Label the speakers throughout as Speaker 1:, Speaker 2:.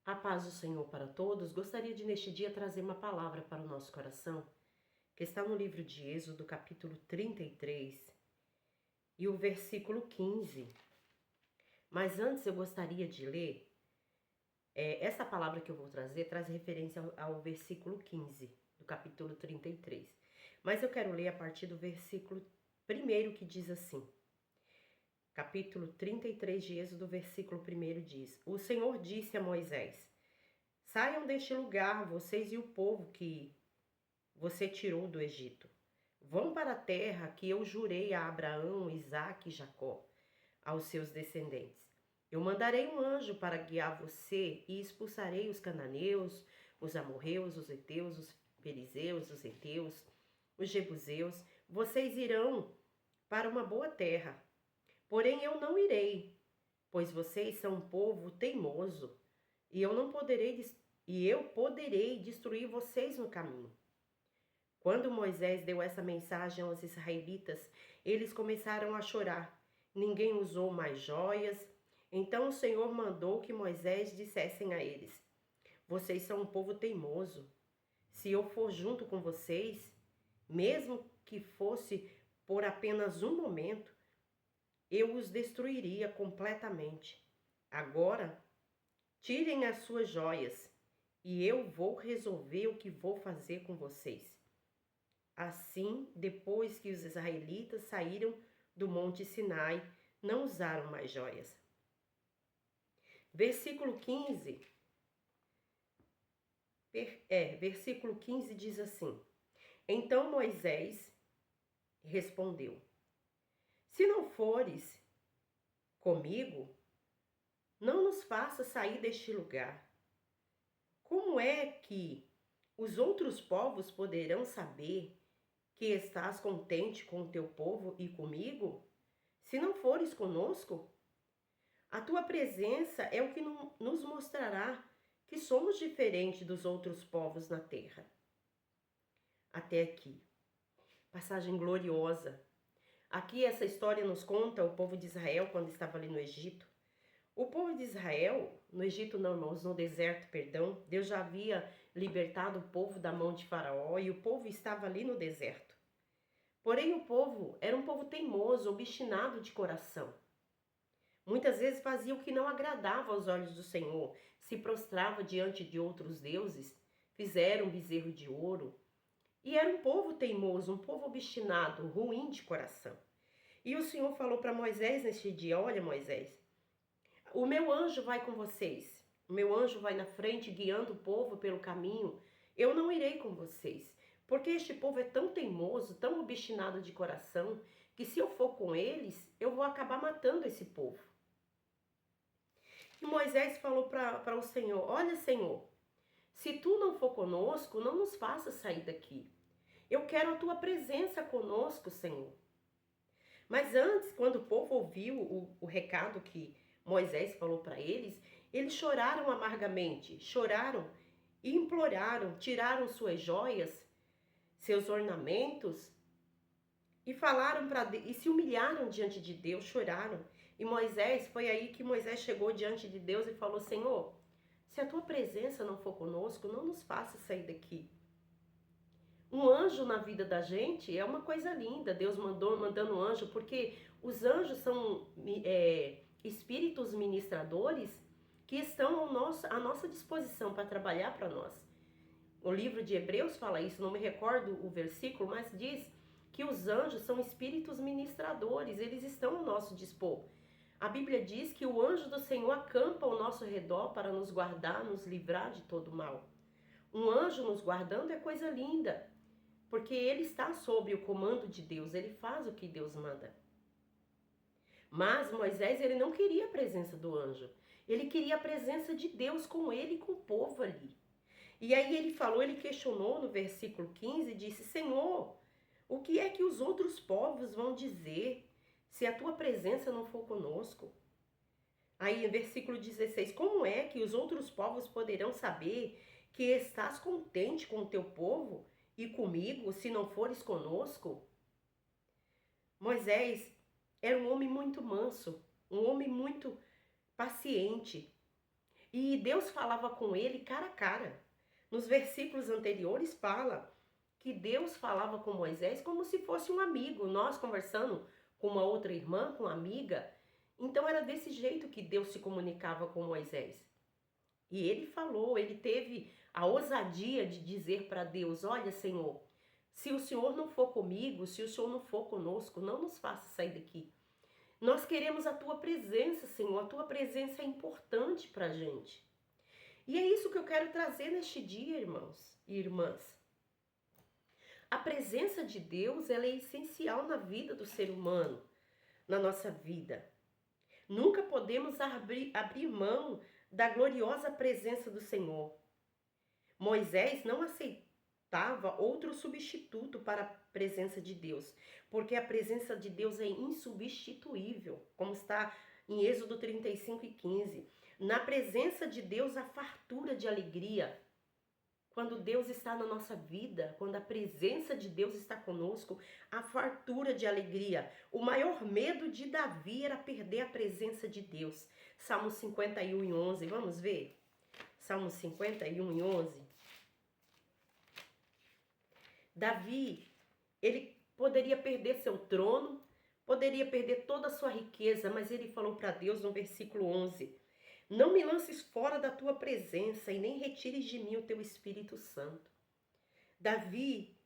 Speaker 1: A paz do Senhor para todos. Gostaria de neste dia trazer uma palavra para o nosso coração, que está no livro de Êxodo, capítulo 33, e o versículo 15. Mas antes eu gostaria de ler, essa palavra que eu vou trazer traz referência ao versículo 15 do capítulo 33. Mas eu quero ler a partir do versículo 1 que diz assim. Capítulo 33 de Êxodo, versículo 1 diz: O Senhor disse a Moisés: Saiam deste lugar, vocês e o povo que você tirou do Egito. Vão para a terra que eu jurei a Abraão, Isaque e Jacó, aos seus descendentes. Eu mandarei um anjo para guiar você e expulsarei os cananeus, os amorreus, os heteus, os perizeus, os heteus, os jebuseus. Vocês irão para uma boa terra. Porém eu não irei, pois vocês são um povo teimoso, e eu poderei destruir vocês no caminho. Quando Moisés deu essa mensagem aos israelitas, eles começaram a chorar. Ninguém usou mais joias. Então o Senhor mandou que Moisés dissessem a eles: Vocês são um povo teimoso. Se eu for junto com vocês, mesmo que fosse por apenas um momento, eu os destruiria completamente. Agora, tirem as suas joias e eu vou resolver o que vou fazer com vocês. Assim, depois que os israelitas saíram do Monte Sinai, não usaram mais joias. Versículo 15. Versículo 15 diz assim: Então Moisés respondeu: Se não fores comigo, não nos faça sair deste lugar. Como é que os outros povos poderão saber que estás contente com o teu povo e comigo, se não fores conosco? A tua presença é o que nos mostrará que somos diferentes dos outros povos na terra. Até aqui. Passagem gloriosa. Aqui essa história nos conta o povo de Israel quando estava ali no Egito. O povo de Israel, no Egito não, irmãos, no deserto, perdão, Deus já havia libertado o povo da mão de Faraó e o povo estava ali no deserto. Porém, o povo era um povo teimoso, obstinado de coração. Muitas vezes fazia o que não agradava aos olhos do Senhor, se prostrava diante de outros deuses, fizeram um bezerro de ouro. E era um povo teimoso, um povo obstinado, ruim de coração. E o Senhor falou para Moisés neste dia: Olha, Moisés, o meu anjo vai com vocês. O meu anjo vai na frente, guiando o povo pelo caminho. Eu não irei com vocês, porque este povo é tão teimoso, tão obstinado de coração, que se eu for com eles, eu vou acabar matando esse povo. E Moisés falou para o Senhor: Olha, Senhor, se tu não for conosco, não nos faça sair daqui. Eu quero a tua presença conosco, Senhor. Mas antes, quando o povo ouviu o recado que Moisés falou para eles, eles choraram amargamente, choraram e imploraram, tiraram suas joias, seus ornamentos e e se humilharam diante de Deus, choraram. E Moisés, foi aí que Moisés chegou diante de Deus e falou: Senhor, se a tua presença não for conosco, não nos faça sair daqui. Um anjo na vida da gente é uma coisa linda, Deus mandando um anjo, porque os anjos são espíritos ministradores que estão à nossa disposição para trabalhar para nós. O livro de Hebreus fala isso, não me recordo o versículo, mas diz que os anjos são espíritos ministradores, eles estão ao nosso dispor. A Bíblia diz que o anjo do Senhor acampa ao nosso redor para nos guardar, nos livrar de todo mal. Um anjo nos guardando é coisa linda, porque ele está sob o comando de Deus, ele faz o que Deus manda. Mas Moisés, ele não queria a presença do anjo, ele queria a presença de Deus com ele e com o povo ali. E aí ele questionou no versículo 15, disse: Senhor, o que é que os outros povos vão dizer se a tua presença não for conosco? Aí no versículo 16, como é que os outros povos poderão saber que estás contente com o teu povo e comigo, se não fores conosco? Moisés era um homem muito manso, um homem muito paciente. E Deus falava com ele cara a cara. Nos versículos anteriores fala que Deus falava com Moisés como se fosse um amigo, nós conversando com uma outra irmã, com uma amiga. Então era desse jeito que Deus se comunicava com Moisés. E ele falou, ele teve a ousadia de dizer para Deus: olha, Senhor, se o Senhor não for comigo, se o Senhor não for conosco, não nos faça sair daqui. Nós queremos a tua presença, Senhor, a tua presença é importante para a gente. E é isso que eu quero trazer neste dia, irmãos e irmãs. A presença de Deus, ela é essencial na vida do ser humano, na nossa vida. Nunca podemos abrir mão da gloriosa presença do Senhor. Moisés não aceitava outro substituto para a presença de Deus, porque a presença de Deus é insubstituível, como está em Êxodo 35:15. Na presença de Deus há fartura de alegria. Quando Deus está na nossa vida, quando a presença de Deus está conosco, há fartura de alegria. O maior medo de Davi era perder a presença de Deus. Salmo 51:11, vamos ver? Salmo 51:11. Davi, ele poderia perder seu trono, poderia perder toda a sua riqueza, mas ele falou para Deus no versículo 11: não me lances fora da tua presença e nem retires de mim o teu Espírito Santo. Davi,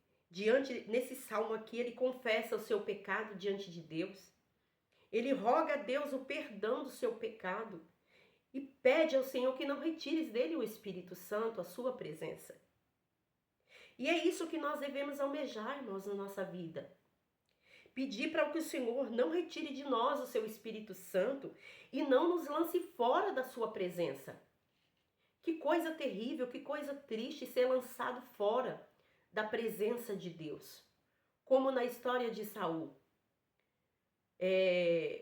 Speaker 1: nesse salmo aqui, ele confessa o seu pecado diante de Deus. Ele roga a Deus o perdão do seu pecado e pede ao Senhor que não retires dele o Espírito Santo, a sua presença. E é isso que nós devemos almejar, irmãos, na nossa vida. Pedir para que o Senhor não retire de nós o seu Espírito Santo e não nos lance fora da sua presença. Que coisa terrível, que coisa triste ser lançado fora da presença de Deus. Como na história de Saul.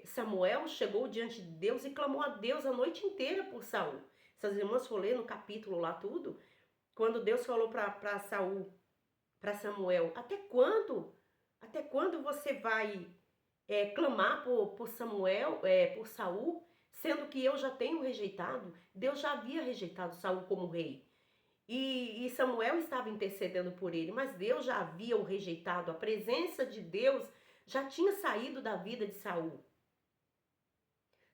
Speaker 1: Samuel chegou diante de Deus e clamou a Deus a noite inteira por Saul. Se as irmãs for ler no capítulo lá tudo, quando Deus falou para Saul, para Samuel, até quando você vai clamar por Samuel, por Saul, sendo que eu já tenho rejeitado? Deus já havia rejeitado Saul como rei. E Samuel estava intercedendo por ele, mas Deus já havia o rejeitado. A presença de Deus já tinha saído da vida de Saul.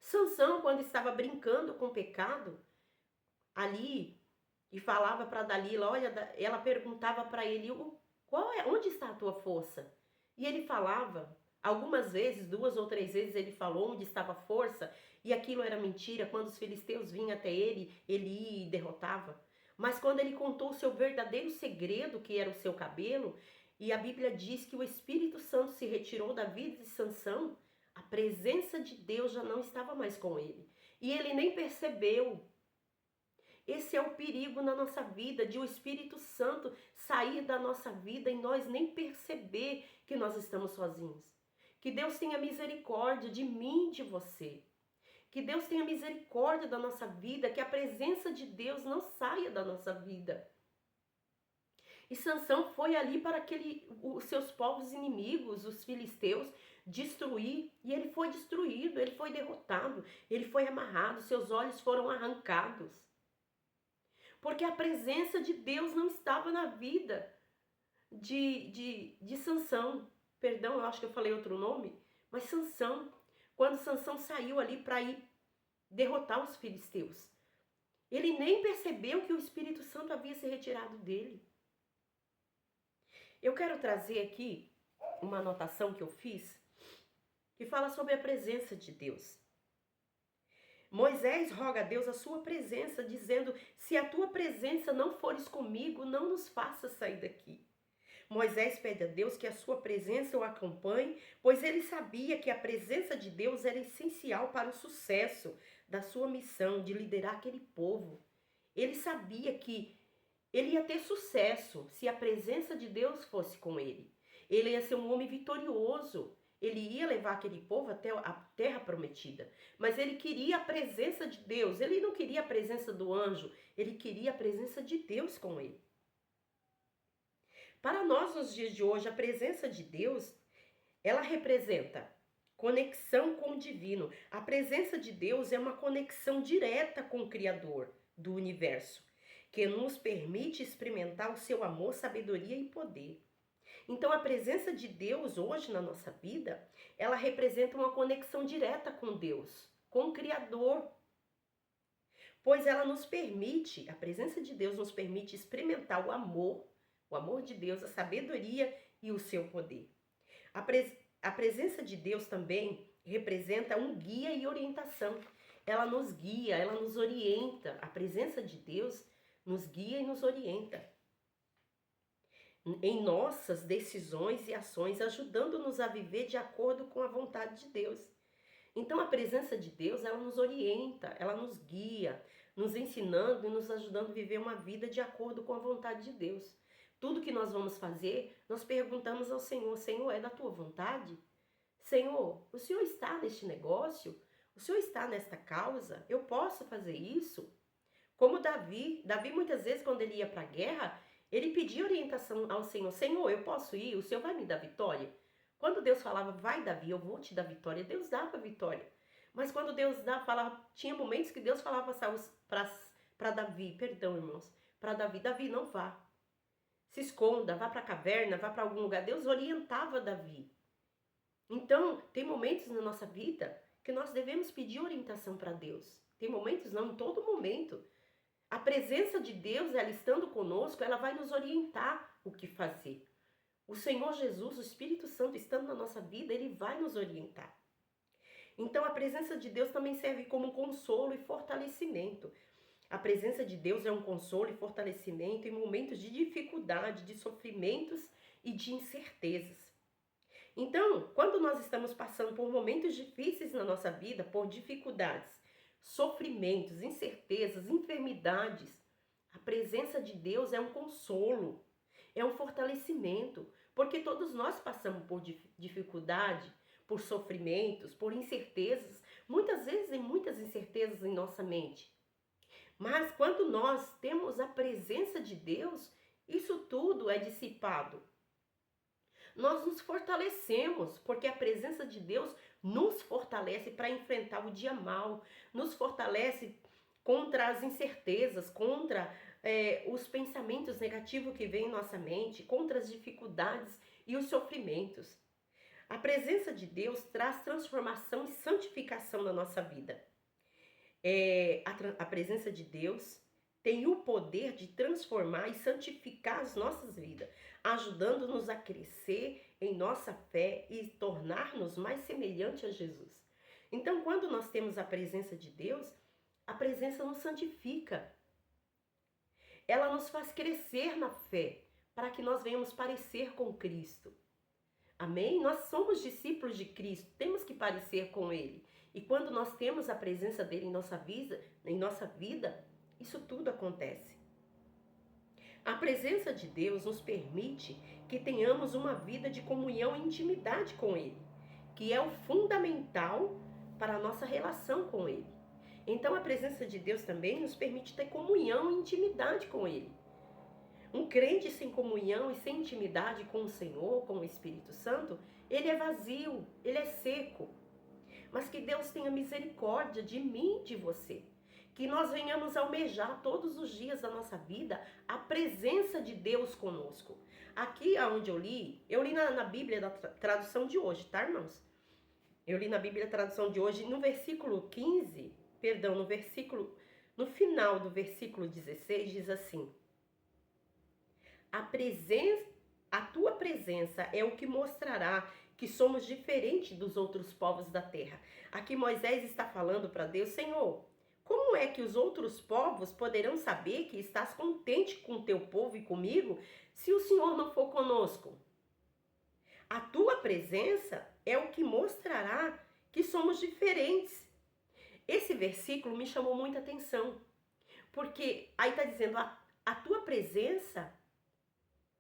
Speaker 1: Sansão, quando estava brincando com o pecado, ali, e falava para Dalila, olha, ela perguntava para ele, onde está a tua força? E ele falava, algumas vezes, 2 ou 3 vezes ele falou onde estava a força, e aquilo era mentira. Quando os filisteus vinham até ele, ele ia e derrotava. Mas quando ele contou o seu verdadeiro segredo, que era o seu cabelo, e a Bíblia diz que o Espírito Santo se retirou da vida de Sansão, a presença de Deus já não estava mais com ele. E ele nem percebeu. Esse é o perigo na nossa vida, de o Espírito Santo sair da nossa vida e nós nem perceber que nós estamos sozinhos. Que Deus tenha misericórdia de mim e de você. Que Deus tenha misericórdia da nossa vida, que a presença de Deus não saia da nossa vida. E Sansão foi ali para os seus povos inimigos, os filisteus, destruir. E ele foi destruído, ele foi derrotado, ele foi amarrado, seus olhos foram arrancados. Porque a presença de Deus não estava na vida de Sansão. Perdão, eu acho que eu falei outro nome. Mas Sansão, quando Sansão saiu ali para ir derrotar os filisteus, ele nem percebeu que o Espírito Santo havia se retirado dele. Eu quero trazer aqui uma anotação que eu fiz, que fala sobre a presença de Deus. Moisés roga a Deus a sua presença, dizendo: se a tua presença não fores comigo, não nos faça sair daqui. Moisés pede a Deus que a sua presença o acompanhe, pois ele sabia que a presença de Deus era essencial para o sucesso da sua missão de liderar aquele povo. Ele sabia que ele ia ter sucesso se a presença de Deus fosse com ele. Ele ia ser um homem vitorioso. Ele ia levar aquele povo até a terra prometida. Mas ele queria a presença de Deus. Ele não queria a presença do anjo. Ele queria a presença de Deus com ele. Para nós, nos dias de hoje, a presença de Deus, ela representa Conexão com o divino. A presença de Deus é uma conexão direta com o Criador do universo, que nos permite experimentar o seu amor, sabedoria e poder. Então, a presença de Deus hoje na nossa vida, ela representa uma conexão direta com Deus, com o Criador. Pois ela nos permite, a presença de Deus nos permite experimentar o amor de Deus, a sabedoria e o seu poder. A presença de Deus também representa um guia e orientação. Ela nos guia, ela nos orienta. A presença de Deus nos guia e nos orienta em nossas decisões e ações, ajudando-nos a viver de acordo com a vontade de Deus. Então a presença de Deus, ela nos orienta, ela nos guia, nos ensinando e nos ajudando a viver uma vida de acordo com a vontade de Deus. Tudo que nós vamos fazer, nós perguntamos ao Senhor: Senhor, é da tua vontade? Senhor, o Senhor está neste negócio? O Senhor está nesta causa? Eu posso fazer isso? Como Davi muitas vezes quando ele ia para a guerra, ele pedia orientação ao Senhor: Senhor, eu posso ir? O Senhor vai me dar vitória? Quando Deus falava: vai, Davi, eu vou te dar vitória, Deus dava vitória. Mas quando Deus falava, tinha momentos que Deus falava para Davi, perdão, irmãos, para Davi: Davi, não vá. Se esconda, vá para a caverna, vá para algum lugar. Deus orientava Davi. Então, tem momentos na nossa vida que nós devemos pedir orientação para Deus. Tem momentos, não, em todo momento. A presença de Deus, ela estando conosco, ela vai nos orientar o que fazer. O Senhor Jesus, o Espírito Santo, estando na nossa vida, ele vai nos orientar. Então, a presença de Deus também serve como consolo e fortalecimento. A presença de Deus é um consolo e fortalecimento em momentos de dificuldade, de sofrimentos e de incertezas. Então, quando nós estamos passando por momentos difíceis na nossa vida, por dificuldades, sofrimentos, incertezas, enfermidades, a presença de Deus é um consolo, é um fortalecimento, porque todos nós passamos por dificuldade, por sofrimentos, por incertezas, muitas vezes em muitas incertezas em nossa mente. Mas quando nós temos a presença de Deus, isso tudo é dissipado. Nós nos fortalecemos, porque a presença de Deus nos fortalece para enfrentar o dia mau, nos fortalece contra as incertezas, contra os pensamentos negativos que vêm em nossa mente, contra as dificuldades e os sofrimentos. A presença de Deus traz transformação e santificação na nossa vida. A presença de Deus tem o poder de transformar e santificar as nossas vidas, ajudando-nos a crescer em nossa fé e tornar-nos mais semelhante a Jesus. Então, quando nós temos a presença de Deus, a presença nos santifica. Ela nos faz crescer na fé, para que nós venhamos parecer com Cristo. Amém? Nós somos discípulos de Cristo, temos que parecer com Ele. E quando nós temos a presença dele em nossa vida, isso tudo acontece. A presença de Deus nos permite que tenhamos uma vida de comunhão e intimidade com Ele, que é o fundamental para a nossa relação com Ele. Então a presença de Deus também nos permite ter comunhão e intimidade com Ele. Um crente sem comunhão e sem intimidade com o Senhor, com o Espírito Santo, ele é vazio, ele é seco. Mas que Deus tenha misericórdia de mim e de você. Que nós venhamos almejar todos os dias da nossa vida a presença de Deus conosco. Aqui onde eu li na Bíblia da tradução de hoje, tá, irmãos? Eu li na Bíblia da tradução de hoje, no versículo 15, no final do versículo 16, diz assim: a tua presença é o que mostrará que somos diferentes dos outros povos da terra. Aqui Moisés está falando para Deus: Senhor, como é que os outros povos poderão saber que estás contente com o teu povo e comigo, se o Senhor não for conosco? A tua presença é o que mostrará que somos diferentes. Esse versículo me chamou muita atenção, porque aí está dizendo, a tua presença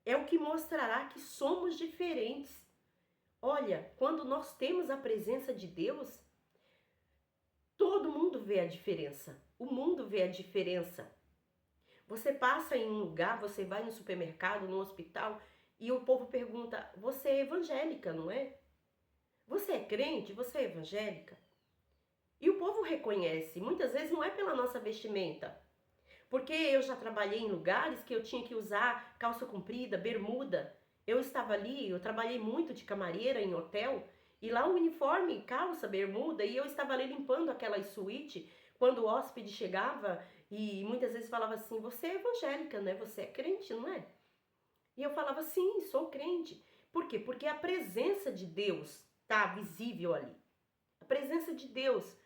Speaker 1: é o que mostrará que somos diferentes. Olha, quando nós temos a presença de Deus, todo mundo vê a diferença. O mundo vê a diferença. Você passa em um lugar, você vai no supermercado, no hospital, e o povo pergunta: você é evangélica, não é? Você é crente? Você é evangélica? E o povo reconhece, muitas vezes não é pela nossa vestimenta. Porque eu já trabalhei em lugares que eu tinha que usar calça comprida, bermuda. Eu estava ali, eu trabalhei muito de camareira em hotel, e lá o uniforme, calça, bermuda, e eu estava ali limpando aquela suíte, quando o hóspede chegava e muitas vezes falava assim: "Você é evangélica, né? Você é crente, não é?" E eu falava: "Sim, sou crente." Por quê? Porque a presença de Deus está visível ali. A presença de Deus.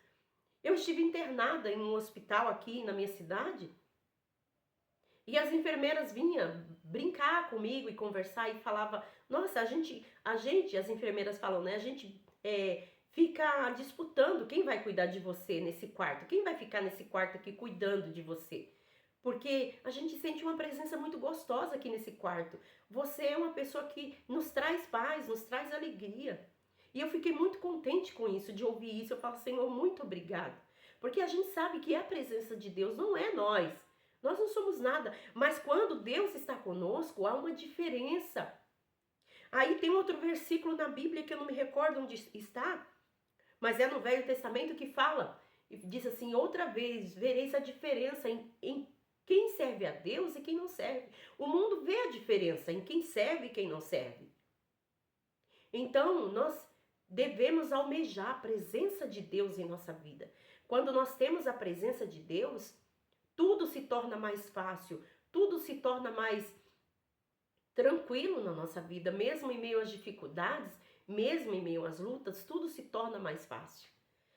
Speaker 1: Eu estive internada em um hospital aqui na minha cidade, e as enfermeiras vinham brincar comigo e conversar e falava: "Nossa, as enfermeiras falam, né? A gente fica disputando quem vai cuidar de você nesse quarto, quem vai ficar nesse quarto aqui cuidando de você. Porque a gente sente uma presença muito gostosa aqui nesse quarto. Você é uma pessoa que nos traz paz, nos traz alegria." E eu fiquei muito contente com isso, de ouvir isso. Eu falo: "Senhor, muito obrigado." Porque a gente sabe que é a presença de Deus, não é nós. Nós não somos nada, mas quando Deus está conosco, há uma diferença. Aí tem outro versículo na Bíblia que eu não me recordo onde está, mas é no Velho Testamento que fala, e diz assim: "Outra vez vereis a diferença em quem serve a Deus e quem não serve." O mundo vê a diferença em quem serve e quem não serve. Então, nós devemos almejar a presença de Deus em nossa vida. Quando nós temos a presença de Deus, tudo se torna mais fácil, tudo se torna mais tranquilo na nossa vida, mesmo em meio às dificuldades, mesmo em meio às lutas, tudo se torna mais fácil.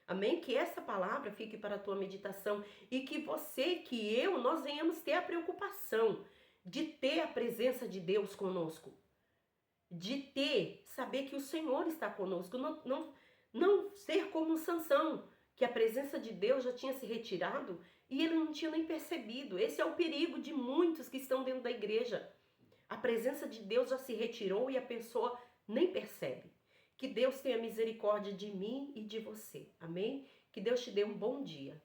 Speaker 1: Amém? Que essa palavra fique para a tua meditação e que você, que eu, nós venhamos ter a preocupação de ter a presença de Deus conosco, de saber que o Senhor está conosco, não ser como Sansão, que a presença de Deus já tinha se retirado e ele não tinha nem percebido. Esse é o perigo de muitos que estão dentro da igreja. A presença de Deus já se retirou e a pessoa nem percebe. Que Deus tenha misericórdia de mim e de você. Amém? Que Deus te dê um bom dia.